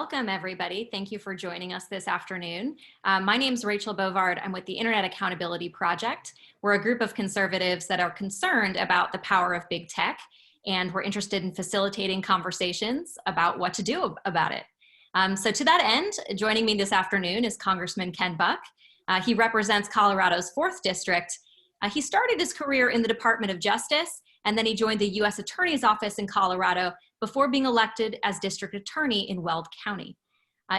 Welcome, everybody. Thank you for joining us this afternoon. My name is Rachel Bovard. I'm with the Internet Accountability Project. We're a group of conservatives that are concerned about the power of big tech, and we're interested in facilitating conversations about what to do about it. So to that end, joining me this afternoon is Congressman Ken Buck. He represents Colorado's 4th District. He started his career in the Department of Justice, and then he joined the U.S. Attorney's Office in Colorado before being elected as District Attorney in Weld County.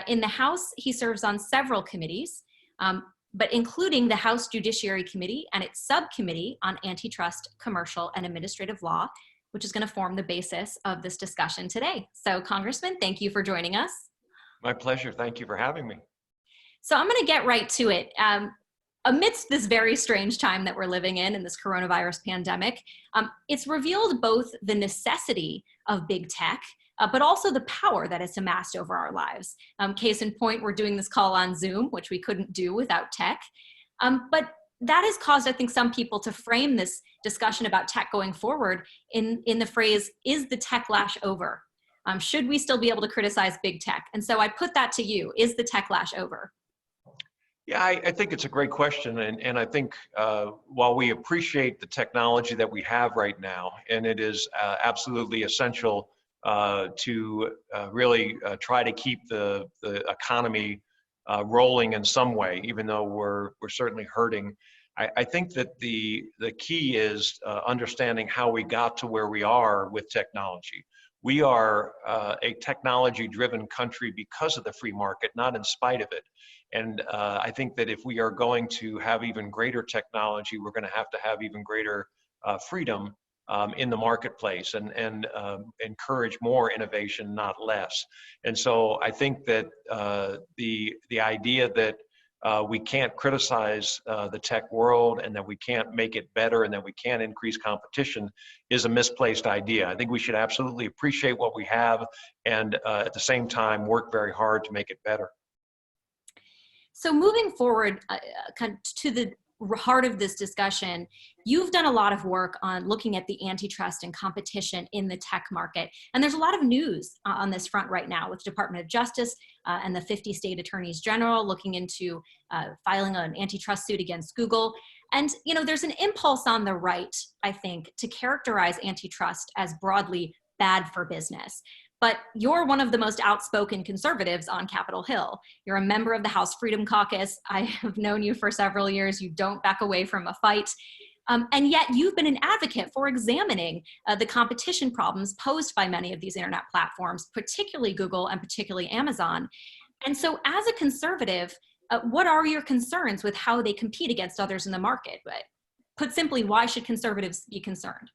In the House, he serves on several committees, but including the House Judiciary Committee and its subcommittee on Antitrust, Commercial, and Administrative Law, which is going to form the basis of this discussion today. So, Congressman, thank you for joining us. My pleasure. Thank you for having me. So I'm going to get right to it. Amidst this very strange time that we're living in this coronavirus pandemic, it's revealed both the necessity of big tech, but also the power that it's amassed over our lives. Case in point, we're doing this call on Zoom, which we couldn't do without tech. But that has caused, I think, some people to frame this discussion about tech going forward in the phrase, is the techlash over? Should we still be able to criticize big tech? And so I put that to you, is the techlash over? Yeah, I think it's a great question. And I think while we appreciate the technology that we have right now, and it is absolutely essential to really try to keep the economy rolling in some way, even though we're certainly hurting, I think that the key is understanding how we got to where we are with technology. We are a technology-driven country because of the free market, not in spite of it. And I think that if we are going to have even greater technology, we're going to have even greater freedom in the marketplace and encourage more innovation, not less. And so I think that the idea that we can't criticize the tech world and that we can't make it better and that we can't increase competition is a misplaced idea. I think we should absolutely appreciate what we have and at the same time work very hard to make it better. So moving forward kind of to the heart of this discussion, you've done a lot of work on looking at the antitrust and competition in the tech market. And there's a lot of news on this front right now with the Department of Justice and the 50 state attorneys general looking into filing an antitrust suit against Google. And, you know, there's an impulse on the right, I think, to characterize antitrust as broadly bad for business. But you're one of the most outspoken conservatives on Capitol Hill. You're a member of the House Freedom Caucus. I have known you for several years. You don't back away from a fight. And yet you've been an advocate for examining the competition problems posed by many of these internet platforms, particularly Google and particularly Amazon. And so as a conservative, what are your concerns with how they compete against others in the market? But put simply, why should conservatives be concerned?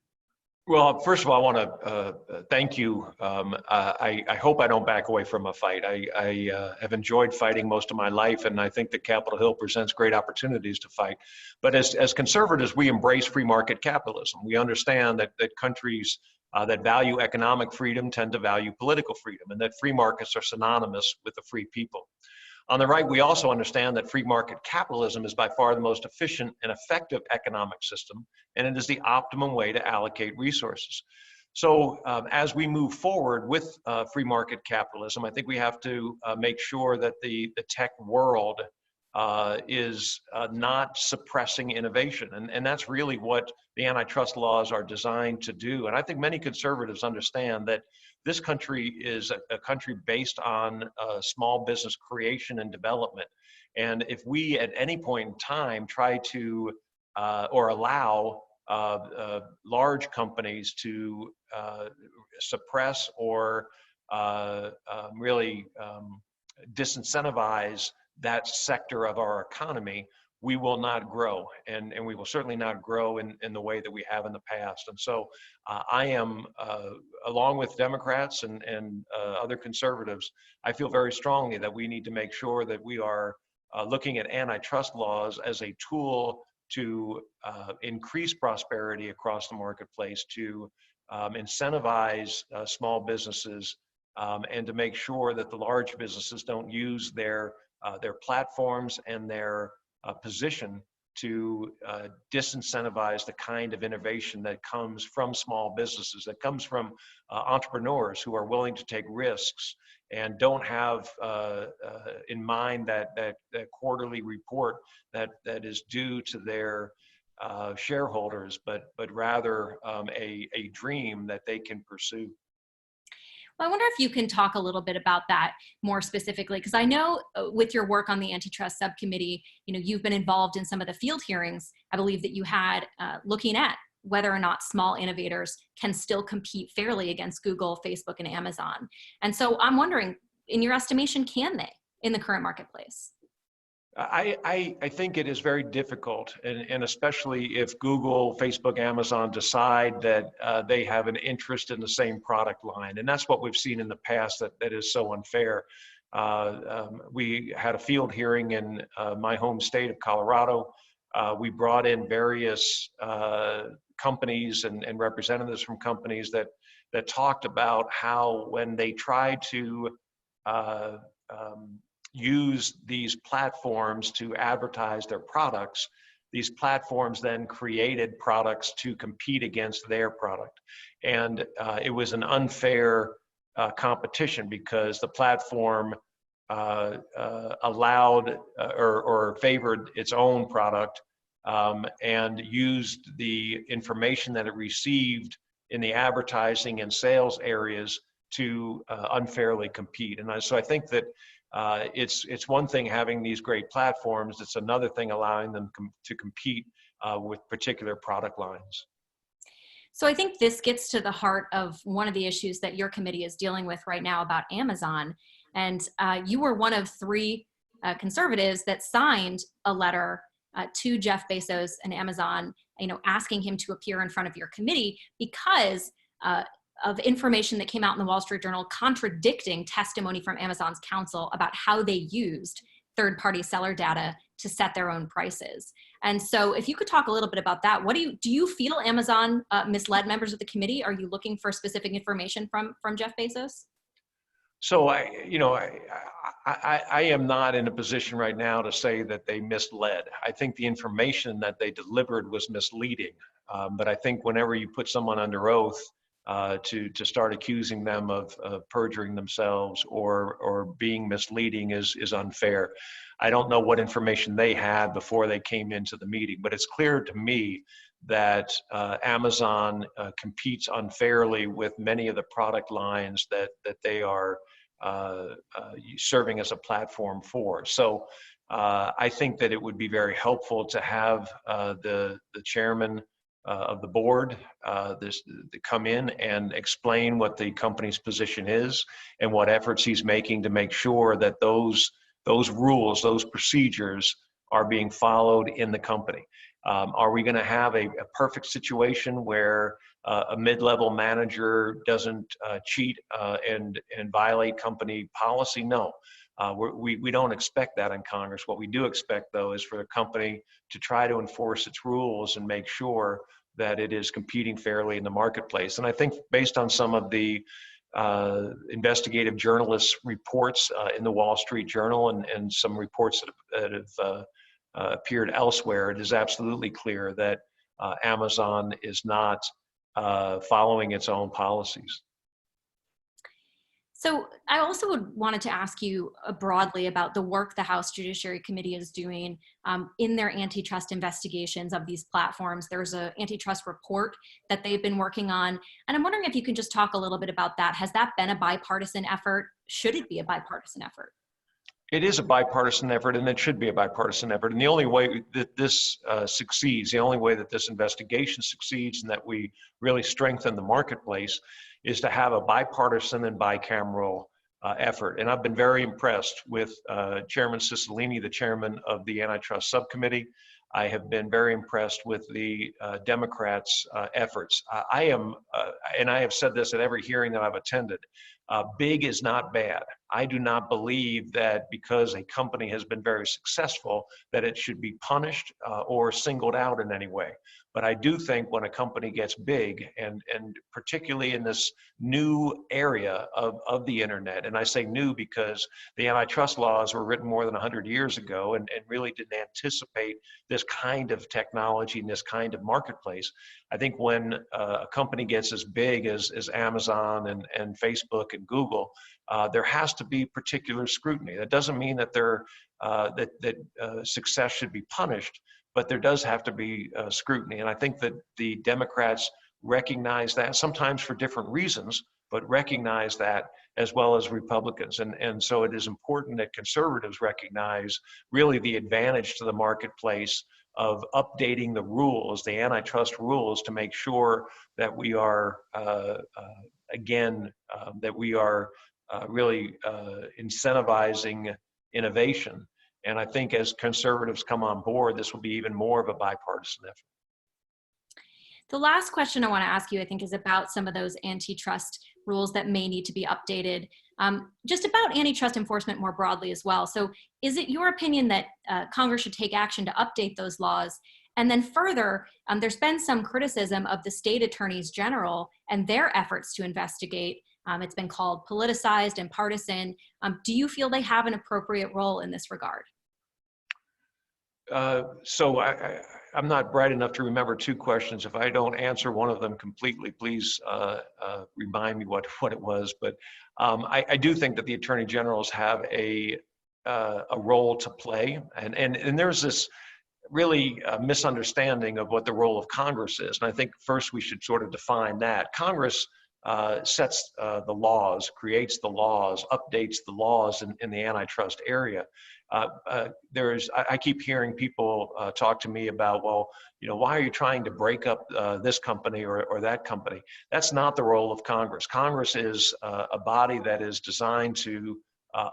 Well, first of all, I want to thank you. I hope I don't back away from a fight. I have enjoyed fighting most of my life, and I think that Capitol Hill presents great opportunities to fight. But as conservatives, we embrace free market capitalism. We understand that countries that value economic freedom tend to value political freedom, and that free markets are synonymous with the free people. On the right, we also understand that free market capitalism is by far the most efficient and effective economic system, and it is the optimum way to allocate resources. So as we move forward with free market capitalism, I think we have to make sure that the tech world is not suppressing innovation. And that's really what the antitrust laws are designed to do. And I think many conservatives understand that this country is a country based on small business creation and development. And if we at any point in time try to or allow large companies to suppress or really disincentivize that sector of our economy, we will not grow, and we will certainly not grow in the way that we have in the past. And so I am, along with Democrats and other conservatives, I feel very strongly that we need to make sure that we are looking at antitrust laws as a tool to increase prosperity across the marketplace, to incentivize small businesses, and to make sure that the large businesses don't use their platforms and their position to disincentivize the kind of innovation that comes from small businesses, that comes from entrepreneurs who are willing to take risks and don't have in mind that quarterly report that is due to their shareholders, but rather a dream that they can pursue. Well, I wonder if you can talk a little bit about that more specifically, because I know with your work on the Antitrust Subcommittee, you've been involved in some of the field hearings, I believe, that you had looking at whether or not small innovators can still compete fairly against Google, Facebook, and Amazon. And so I'm wondering, in your estimation, can they in the current marketplace? I think it is very difficult, and especially if Google, Facebook, Amazon decide that they have an interest in the same product line. And that's what we've seen in the past that is so unfair. We had a field hearing in my home state of Colorado. We brought in various companies and representatives from companies that talked about how when they tried to use these platforms to advertise their products, these platforms then created products to compete against their product. And it was an unfair competition because the platform allowed or favored its own product and used the information that it received in the advertising and sales areas to unfairly compete. And so I think that it's one thing having these great platforms, it's another thing allowing them to compete with particular product lines. So I think this gets to the heart of one of the issues that your committee is dealing with right now about Amazon. And you were one of three conservatives that signed a letter to Jeff Bezos and Amazon, asking him to appear in front of your committee because of information that came out in the Wall Street Journal contradicting testimony from Amazon's counsel about how they used third-party seller data to set their own prices. And so if you could talk a little bit about that, do you feel Amazon misled members of the committee? Are you looking for specific information from Jeff Bezos? So I am not in a position right now to say that they misled. I think the information that they delivered was misleading. But I think whenever you put someone under oath, to start accusing them of perjuring themselves or being misleading is unfair. I don't know what information they had before they came into the meeting, but it's clear to me that Amazon competes unfairly with many of the product lines that they are serving as a platform for. So I think that it would be very helpful to have the chairman of the board to come in and explain what the company's position is and what efforts he's making to make sure that those rules, those procedures are being followed in the company. Are we going to have a perfect situation where a mid-level manager doesn't cheat and violate company policy? No. We don't expect that in Congress. What we do expect, though, is for the company to try to enforce its rules and make sure that it is competing fairly in the marketplace. And I think based on some of the investigative journalists' reports in the Wall Street Journal and some reports that have appeared elsewhere, it is absolutely clear that Amazon is not following its own policies. So I also wanted to ask you broadly about the work the House Judiciary Committee is doing in their antitrust investigations of these platforms. There's an antitrust report that they've been working on, and I'm wondering if you can just talk a little bit about that. Has that been a bipartisan effort? Should it be a bipartisan effort? It is a bipartisan effort, and it should be a bipartisan effort. And the only way that this succeeds, the only way that this investigation succeeds and that we really strengthen the marketplace is to have a bipartisan and bicameral effort. And I've been very impressed with Chairman Cicilline, the chairman of the Antitrust Subcommittee. I have been very impressed with the Democrats' efforts. I am, and I have said this at every hearing that I've attended, big is not bad. I do not believe that because a company has been very successful that it should be punished or singled out in any way. But I do think when a company gets big, and particularly in this new area of the internet, and I say new because the antitrust laws were written more than 100 years ago and really didn't anticipate this kind of technology and this kind of marketplace. I think when a company gets as big as Amazon and Facebook and Google, there has to be particular scrutiny. That doesn't mean that success should be punished, but there does have to be scrutiny. And I think that the Democrats recognize that, sometimes for different reasons, but recognize that as well as Republicans. And so it is important that conservatives recognize really the advantage to the marketplace of updating the rules, the antitrust rules, to make sure that we are, really incentivizing innovation. And I think as conservatives come on board, this will be even more of a bipartisan effort. The last question I want to ask you, I think, is about some of those antitrust rules that may need to be updated, just about antitrust enforcement more broadly as well. So is it your opinion that Congress should take action to update those laws? And then further, there's been some criticism of the state attorneys general and their efforts to investigate. It's been called politicized and partisan. Do you feel they have an appropriate role in this regard? So I'm not bright enough to remember two questions. If I don't answer one of them completely, please remind me what it was. But I do think that the attorney generals have a role to play, and there's this really misunderstanding of what the role of Congress is. And I think first we should sort of define that. Congress sets the laws, creates the laws, updates the laws in the antitrust area. I keep hearing people talk to me about, well, why are you trying to break up this company or that company? That's not the role of Congress. Congress is a body that is designed to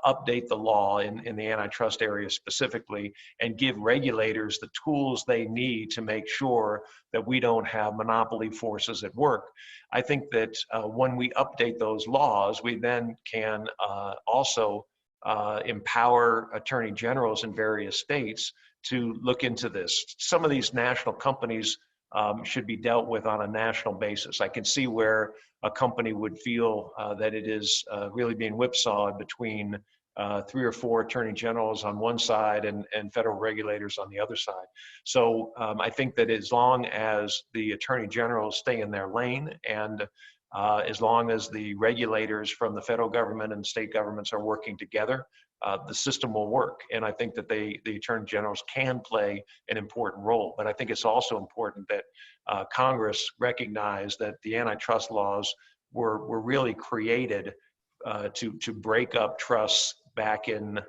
update the law in the antitrust area specifically, and give regulators the tools they need to make sure that we don't have monopoly forces at work. I think that when we update those laws, we then can also empower attorney generals in various states to look into this. Some of these national companies should be dealt with on a national basis. I can see where a company would feel that it is really being whipsawed between 3 or 4 attorney generals on one side and federal regulators on the other side. So I think that as long as the attorney generals stay in their lane, and as long as the regulators from the federal government and state governments are working together, the system will work. And I think that the attorney generals can play an important role. But I think it's also important that Congress recognize that the antitrust laws were really created to break up trusts back in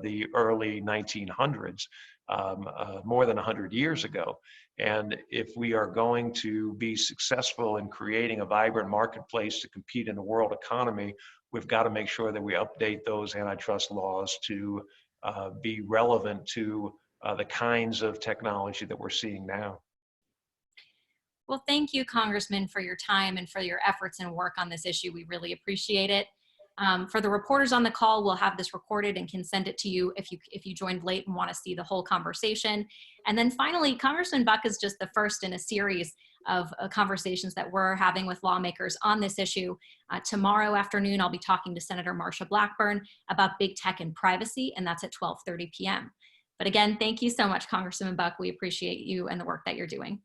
the early 1900s, more than 100 years ago. And if we are going to be successful in creating a vibrant marketplace to compete in the world economy, we've got to make sure that we update those antitrust laws to be relevant to the kinds of technology that we're seeing now. Well, thank you, Congressman, for your time and for your efforts and work on this issue. We really appreciate it. For the reporters on the call, we'll have this recorded and can send it to you if you joined late and want to see the whole conversation. And then finally, Congressman Buck is just the first in a series of conversations that we're having with lawmakers on this issue. Tomorrow afternoon, I'll be talking to Senator Marsha Blackburn about big tech and privacy, and that's at 12:30 p.m. But again, thank you so much, Congressman Buck. We appreciate you and the work that you're doing.